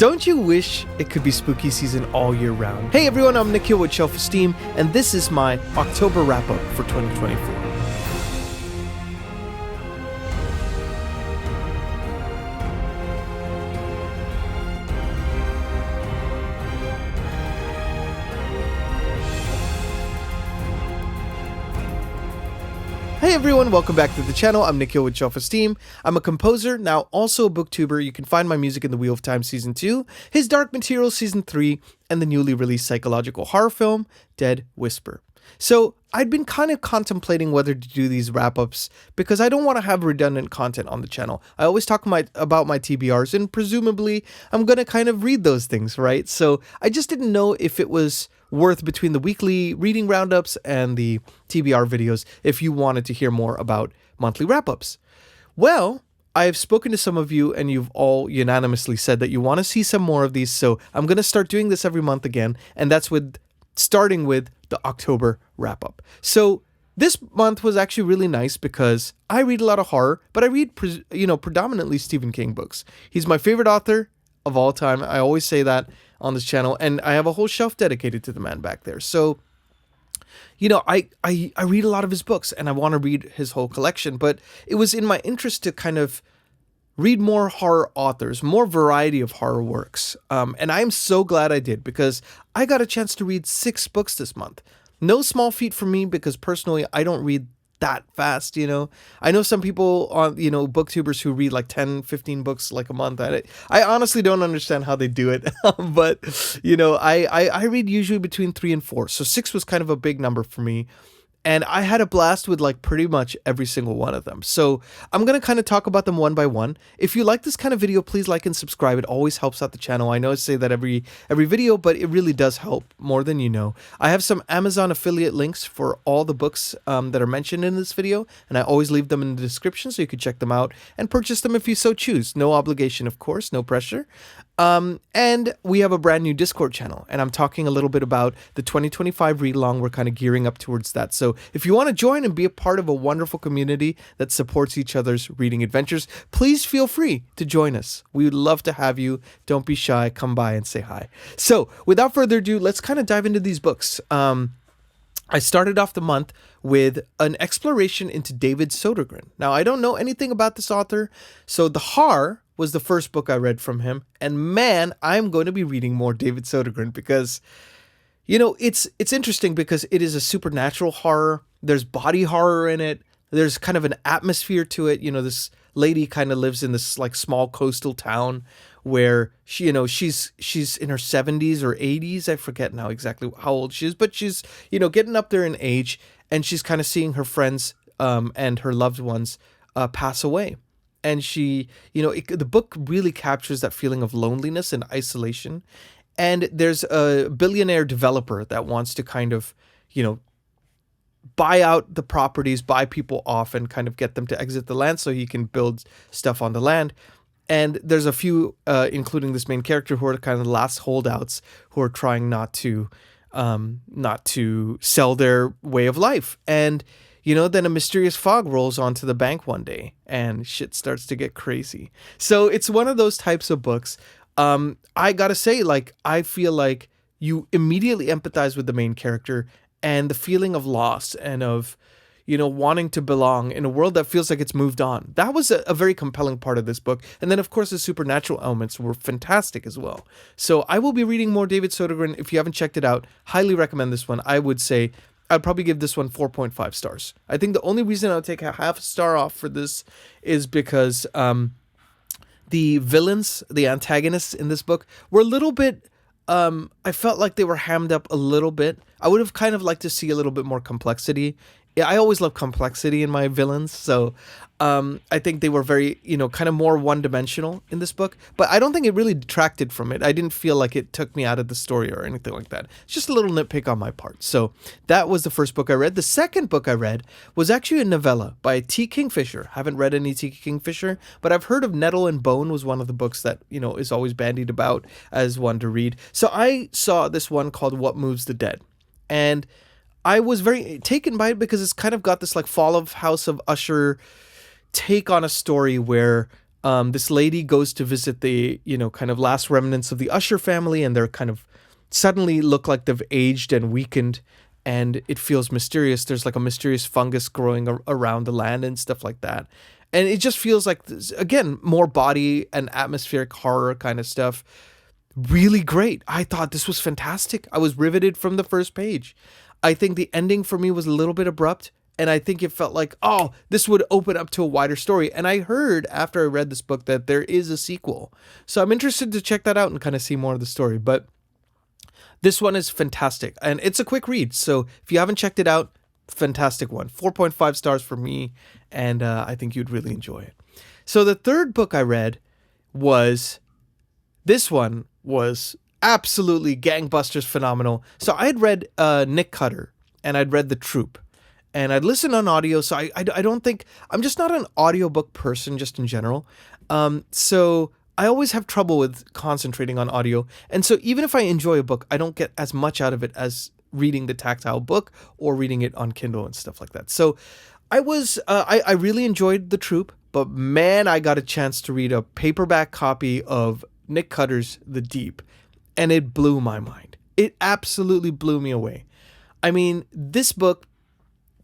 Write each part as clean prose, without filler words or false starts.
Don't you wish it could be spooky season all year round? Hey everyone, I'm Nikhil with Shelf-Esteem, and this is my October wrap-up for 2024. Hey everyone, welcome back to the channel. I'm Nikhil with Shelf-Esteem. I'm a composer, now also a booktuber. You can find my music in The Wheel of Time Season 2, His Dark Materials Season 3, and the newly released psychological horror film, Dead Whisper. So I'd been kind of contemplating whether to do these wrap-ups because I don't want to have redundant content on the channel. I always talk about my TBRs, and presumably I'm going to kind of read those things, right? So I just didn't know if it was worth between the weekly reading roundups and the TBR videos if you wanted to hear more about monthly wrap-ups. Well, I've spoken to some of you and you've all unanimously said that you want to see some more of these, so I'm going to start doing this every month again, and that's starting with the October wrap-up. So this month was actually really nice because I read a lot of horror, but I read predominantly Stephen King books. He's my favorite author of all time. I always say that on this channel, and I have a whole shelf dedicated to the man back there. So, I read a lot of his books and I want to read his whole collection, but it was in my interest to kind of read more horror authors, more variety of horror works. And I'm so glad I did because I got a chance to read 6 books this month. No small feat for me because personally, I don't read that fast, I know some people on, booktubers who read like 10, 15 books like a month. I honestly don't understand how they do it. But, I read usually between 3 and 4. So 6 was kind of a big number for me. And I had a blast with like pretty much every single one of them. So I'm going to kind of talk about them one by one. If you like this kind of video, please like and subscribe. It always helps out the channel. I know I say that every video, but it really does help more than you know. I have some Amazon affiliate links for all the books that are mentioned in this video. And I always leave them in the description so you could check them out and purchase them if you so choose. No obligation, of course, no pressure. And we have a brand new Discord channel, and I'm talking a little bit about the 2025 read-along. We're kind of gearing up towards that. So if you want to join and be a part of a wonderful community that supports each other's reading adventures, please feel free to join us. We would love to have you. Don't be shy. Come by and say hi. So without further ado, let's kind of dive into these books. I started off the month with an exploration into David Sodergren. Now, I don't know anything about this author, so The Horror was the first book I read from him, and man, I'm going to be reading more David Sodergren because, it's interesting because it is a supernatural horror. There's body horror in it. There's kind of an atmosphere to it. This lady kind of lives in this like small coastal town where she's in her 70s or 80s. I forget now exactly how old she is, but she's, getting up there in age, and she's kind of seeing her friends and her loved ones pass away. And she, the book really captures that feeling of loneliness and isolation. And there's a billionaire developer that wants to kind of, buy out the properties, buy people off, and kind of get them to exit the land so he can build stuff on the land. And there's a few, including this main character, who are kind of the last holdouts who are trying not to sell their way of life. And then a mysterious fog rolls onto the bank one day and shit starts to get crazy. So it's one of those types of books. I gotta say, I feel like you immediately empathize with the main character and the feeling of loss and of, wanting to belong in a world that feels like it's moved on. That was a very compelling part of this book. And then, of course, the supernatural elements were fantastic as well. So I will be reading more David Sodergren. If you haven't checked it out, highly recommend this one. I would say I'd probably give this one 4.5 stars. I think the only reason I'll take a half a star off for this is because the villains, the antagonists in this book were a little bit, I felt like they were hammed up a little bit. I would have kind of liked to see a little bit more complexity. Yeah, I always love complexity in my villains, so I think they were very, kind of more one-dimensional in this book, but I don't think it really detracted from it. I didn't feel like it took me out of the story or anything like that. It's just a little nitpick on my part. So that was the first book I read. The second book I read was actually a novella by T. Kingfisher. Haven't read any T. Kingfisher, but I've heard of Nettle and Bone was one of the books that, is always bandied about as one to read. So I saw this one called What Moves the Dead, and I was very taken by it because it's kind of got this like Fall of House of Usher take on a story where This lady goes to visit the, kind of last remnants of the Usher family, and they're kind of suddenly look like they've aged and weakened, and it feels mysterious. There's like a mysterious fungus growing around the land and stuff like that. And it just feels like, again, more body and atmospheric horror kind of stuff. Really great. I thought this was fantastic. I was riveted from the first page. I think the ending for me was a little bit abrupt, and I think it felt like, oh, this would open up to a wider story. And I heard after I read this book that there is a sequel. So I'm interested to check that out and kind of see more of the story. But this one is fantastic, and it's a quick read. So if you haven't checked it out, fantastic one. 4.5 stars for me, and I think you'd really enjoy it. So the third book I read this one was absolutely gangbusters phenomenal. So I had read Nick Cutter, and I'd read The Troop, and I'd listened on audio. So I don't think, I'm just not an audiobook person just in general. So I always have trouble with concentrating on audio. And so even if I enjoy a book, I don't get as much out of it as reading the tactile book or reading it on Kindle and stuff like that. So I really enjoyed The Troop, but man, I got a chance to read a paperback copy of Nick Cutter's The Deep, and it blew my mind. It absolutely blew me away. I mean, this book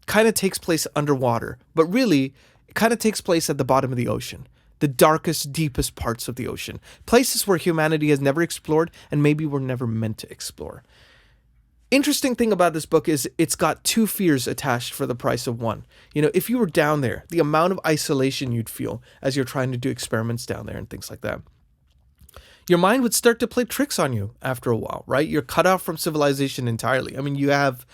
kind of takes place underwater, but really it kind of takes place at the bottom of the ocean, the darkest, deepest parts of the ocean, places where humanity has never explored and maybe were never meant to explore. Interesting thing about this book is it's got two fears attached for the price of one. If you were down there, the amount of isolation you'd feel as you're trying to do experiments down there and things like that. Your mind would start to play tricks on you after a while, right? You're cut off from civilization entirely. I mean, you have,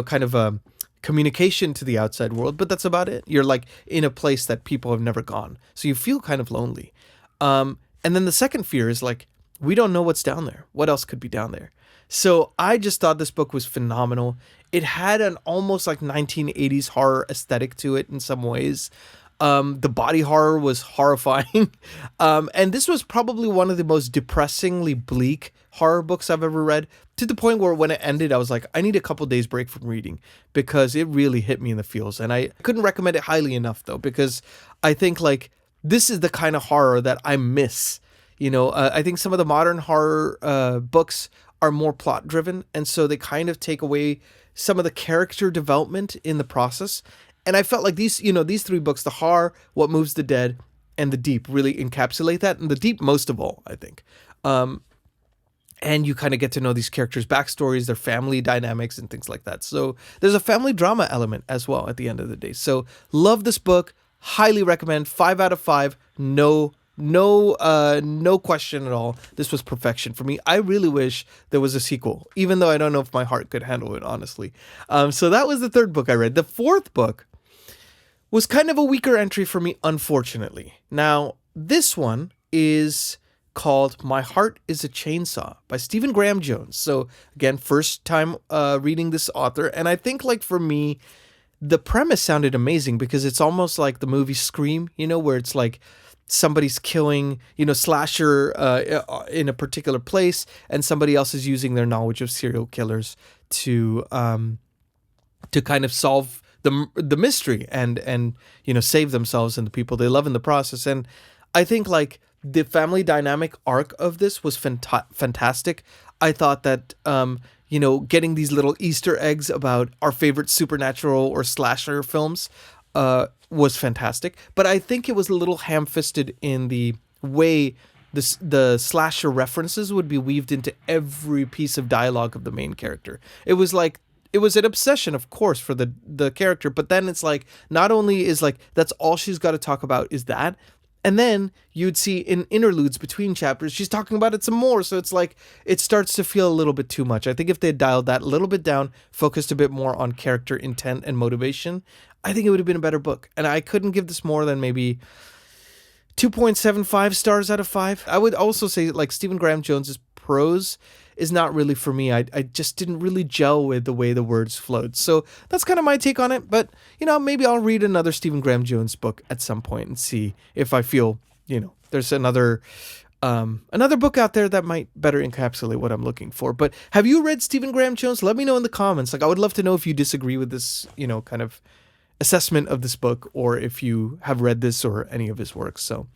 kind of a communication to the outside world, but that's about it. You're like in a place that people have never gone. So you feel kind of lonely. And then the second fear is like, we don't know what's down there. What else could be down there? So I just thought this book was phenomenal. It had an almost like 1980s horror aesthetic to it in some ways. The body horror was horrifying. And this was probably one of the most depressingly bleak horror books I've ever read, to the point where when it ended, I was like, I need a couple days break from reading, because it really hit me in the feels. And I couldn't recommend it highly enough, though, because I think like this is the kind of horror that I miss. I think some of the modern horror books are more plot driven, and so they kind of take away some of the character development in the process. And I felt like these three books, The Horror, What Moves the Dead, and The Deep, really encapsulate that. And The Deep most of all, I think. And you kind of get to know these characters' backstories, their family dynamics, and things like that. So there's a family drama element as well at the end of the day. So love this book. Highly recommend. 5 out of 5. No question at all. This was perfection for me. I really wish there was a sequel, even though I don't know if my heart could handle it, honestly. So that was the third book I read. The fourth book was kind of a weaker entry for me, unfortunately. Now, this one is called My Heart is a Chainsaw by Stephen Graham Jones. So again, first time reading this author. And I think like for me, the premise sounded amazing, because it's almost like the movie Scream, where it's like somebody's killing, slasher in a particular place, and somebody else is using their knowledge of serial killers to kind of solve the mystery and save themselves and the people they love in the process. And I think like the family dynamic arc of this was fantastic. I thought that getting these little Easter eggs about our favorite supernatural or slasher films was fantastic, but I think it was a little ham-fisted in the way the slasher references would be weaved into every piece of dialogue of the main character. It was an obsession, of course, for the character, but then it's like, not only is like, that's all she's got to talk about is that, and then you'd see in interludes between chapters, she's talking about it some more. So it's like, it starts to feel a little bit too much. I think if they dialed that a little bit down, focused a bit more on character intent and motivation, I think it would have been a better book. And I couldn't give this more than maybe 2.75 stars out of 5. I would also say like Stephen Graham Jones's prose is not really for me. I just didn't really gel with the way the words flowed. So that's kind of my take on it. But, maybe I'll read another Stephen Graham Jones book at some point and see if I feel, there's another book out there that might better encapsulate what I'm looking for. But have you read Stephen Graham Jones? Let me know in the comments. Like, I would love to know if you disagree with this, kind of assessment of this book, or if you have read this or any of his works. So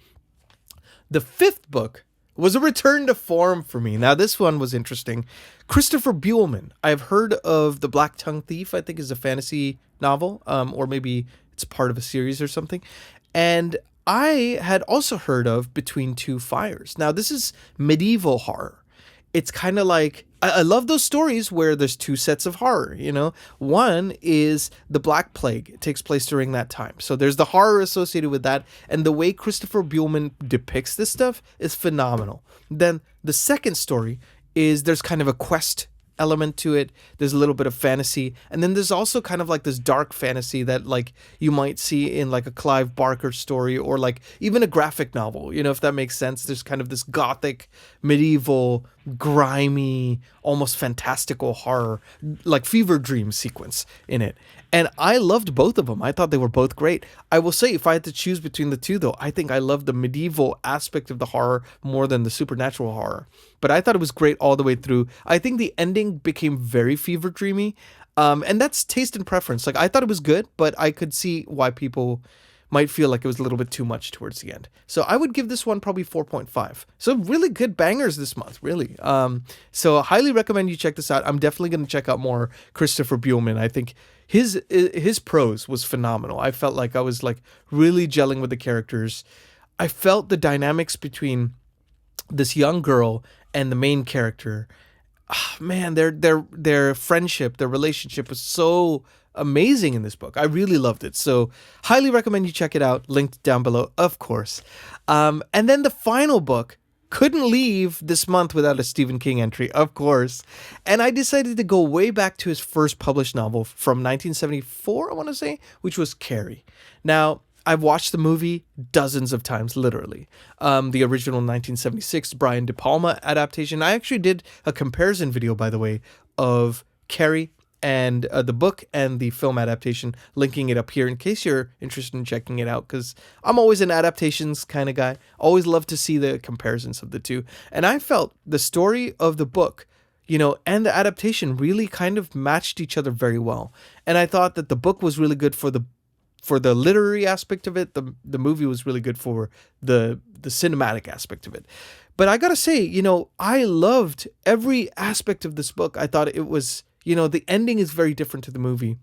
The fifth book was a return to form for me. Now, this one was interesting. Christopher Buehlman. I've heard of The Black Tongue Thief, I think is a fantasy novel, or maybe it's part of a series or something. And I had also heard of Between Two Fires. Now, this is medieval horror. It's kind of like, I love those stories where there's two sets of horror, you know. One is the Black Plague. It takes place during that time. So there's the horror associated with that. And the way Christopher Buehlman depicts this stuff is phenomenal. Then the second story is there's kind of a quest element to it. There's a little bit of fantasy. And then there's also kind of like this dark fantasy that like you might see in like a Clive Barker story or like even a graphic novel, you know, if that makes sense. There's kind of this gothic, medieval, grimy, almost fantastical horror, like fever dream sequence in it. And I loved both of them. I thought they were both great. I will say, if I had to choose between the two, though, I think I loved the medieval aspect of the horror more than the supernatural horror. But I thought it was great all the way through. I think the ending became very fever dreamy. And that's taste and preference. Like, I thought it was good, but I could see why people might feel like it was a little bit too much towards the end. So I would give this one probably 4.5. So really good bangers this month, really. So I highly recommend you check this out. I'm definitely going to check out more Christopher Buehlman. I think his prose was phenomenal. I felt like I was like really gelling with the characters. I felt the dynamics between this young girl and the main character. Oh, man, their friendship, their relationship was so amazing in this book. I really loved it. So highly recommend you check it out. Linked down below, of course. And then the final book, couldn't leave this month without a Stephen King entry, of course. And I decided to go way back to his first published novel from 1974, I want to say, which was Carrie. Now, I've watched the movie dozens of times, literally. The original 1976 Brian De Palma adaptation. I actually did a comparison video, by the way, of Carrie and the book and the film adaptation, linking it up here in case you're interested in checking it out, because I'm always an adaptations kind of guy. Always love to see the comparisons of the two. And I felt the story of the book, you know, and the adaptation really kind of matched each other very well. And I thought that the book was really good for the literary aspect of it. The movie was really good for the cinematic aspect of it. But I gotta say, you know, I loved every aspect of this book. I thought it was, you know, the ending is very different to the movie.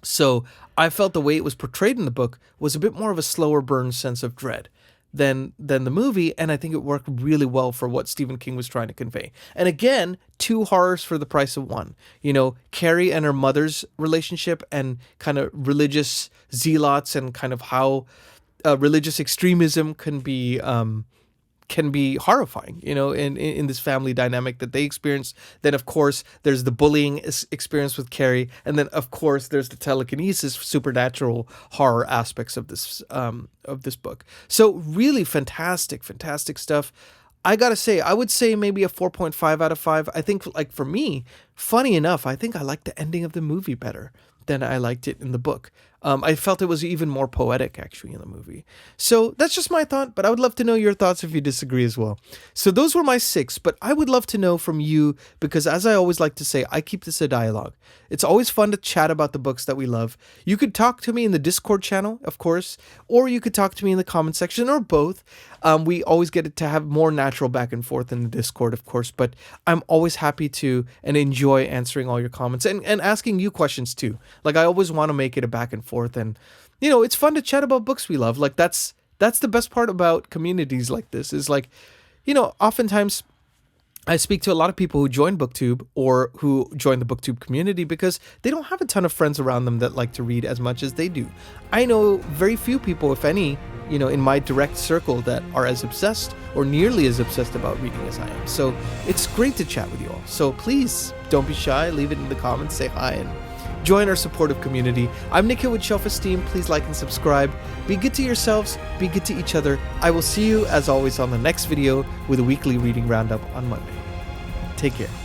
So I felt the way it was portrayed in the book was a bit more of a slower burn sense of dread than the movie. And I think it worked really well for what Stephen King was trying to convey. And again, two horrors for the price of one. You know, Carrie and her mother's relationship and kind of religious zealots and kind of how religious extremism can be horrifying, you know, in this family dynamic that they experience. Then, of course, there's the bullying experience with Carrie. And then, of course, there's the telekinesis, supernatural horror aspects of this book. So really fantastic stuff. I gotta say, I would say maybe a 4.5 out of 5. I think, like, for me, funny enough, I think I liked the ending of the movie better than I liked it in the book. I felt it was even more poetic, actually, in the movie. So that's just my thought, but I would love to know your thoughts if you disagree as well. So those were my 6, but I would love to know from you, because as I always like to say, I keep this a dialogue. It's always fun to chat about the books that we love. You could talk to me in the Discord channel, of course, or you could talk to me in the comment section, or both. We always get to have more natural back and forth in the Discord, of course, but I'm always happy to and enjoy answering all your comments and asking you questions too. Like, I always want to make it a back and forth, and you know, it's fun to chat about books we love. Like, that's the best part about communities like this, is like, you know, oftentimes I speak to a lot of people who join Booktube or who join the Booktube community because they don't have a ton of friends around them that like to read as much as they do. I know very few people, if any, you know, in my direct circle that are as obsessed or nearly as obsessed about reading as I am. So it's great to chat with you all. So please don't be shy. Leave it in the comments. Say hi and join our supportive community. I'm Nikhil with Shelf-Esteem. Please like and subscribe. Be good to yourselves. Be good to each other. I will see you, as always, on the next video with a weekly reading roundup on Monday. Take care.